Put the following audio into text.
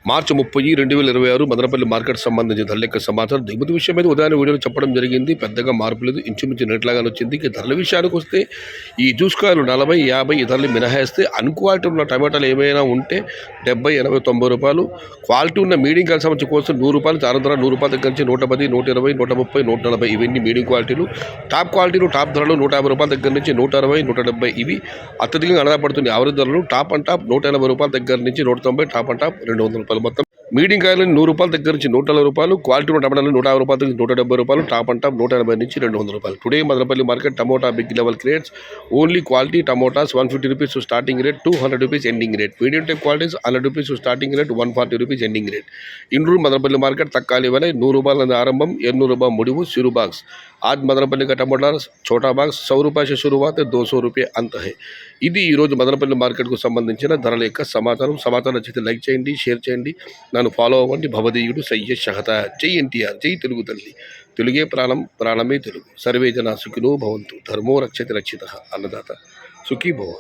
మార్చి 30, 2026 Madanapalle market సంబంధించిన ధరల యొక్క సమాచారం దిగుమతి విషయం మీద ఉదయాన్నే వీడియోలో చెప్పడం జరిగింది. పెద్దగా మార్పు లేదు, ఇంచుమించు రేట్లాగానే వచ్చింది. ఇక ధరల విషయానికి వస్తే ఈ జ్యూస్ కాయలు 40, 50 ఈ ధరలు మినహాయిస్తే అన్క్వాలిటీ ఉన్న టమాటాలు ఏమైనా ఉంటే 70, 80, 90 రూపాయలు. క్వాలిటీ ఉన్న మీడియం కాయలు సంబంధించి కోసం 100 రూపాయలు, చారు ధర 100 రూపాయల దగ్గర నుంచి 110, 120, 130, 140 ఇవన్నీ మీడియం క్వాలిటీలు. టాప్ క్వాలిటీలు టాప్ ధరలు 150 రూపాయల దగ్గర నుంచి 160, 170 ఇవి అత్యధికంగా ఆధారపడుతుంది. యావరేజ్ ధరలు టాప్ అండ్ టాప్ 180 రూపాయల దగ్గర నుంచి 190, టాప్ అండ్ టాప్ 200 రూపాయలు. మొత్తం మీడియం కాయలు 100 రూపాయల దగ్గర నుంచి 140 రూపాయలు, క్వాలిటీ ఉన్న టమాటాలు 150 రూపాయల నుంచి 170 రూపాయలు, టాప్ అండ్ టాప్ 180 నుంచి 200 రూపాయలు. Today Madanapalle market tomato big level crates only quality tomatoes 150 rupees starting rate, 200 rupees ending rate. Medium type qualities 100 rupees starting rate, 140 rupees ending rate. ఇండ్రు మదనపల్లి మార్కెट तत्काली वाले 100 रुपये आरंभम 200 रुपये मुड़िवु शुरू बाक्स. आज मदनपल्ली का टमाटर छोटा बाक्स 100 रुपये से शुरुआत है, 200 रुपये अंत है. ఇది ఈరోజు మదనపల్లి మార్కెట్కు సంబంధించిన ధరల యొక్క సమాచారం నచ్చితే లైక్ చేయండి, షేర్ చేయండి, నన్ను ఫాలో అవ్వండి. భవదీయుడు సయ్యద్ షహతా. జై ఎన్టీఆర్, జై తెలుగు తల్లి. తెలుగే ప్రాణం, ప్రాణమే తెలుగు. సర్వే జన సుఖినో భవంతు. ధర్మో రక్షతి రక్షిత. అన్నదాత సుఖీ భవ.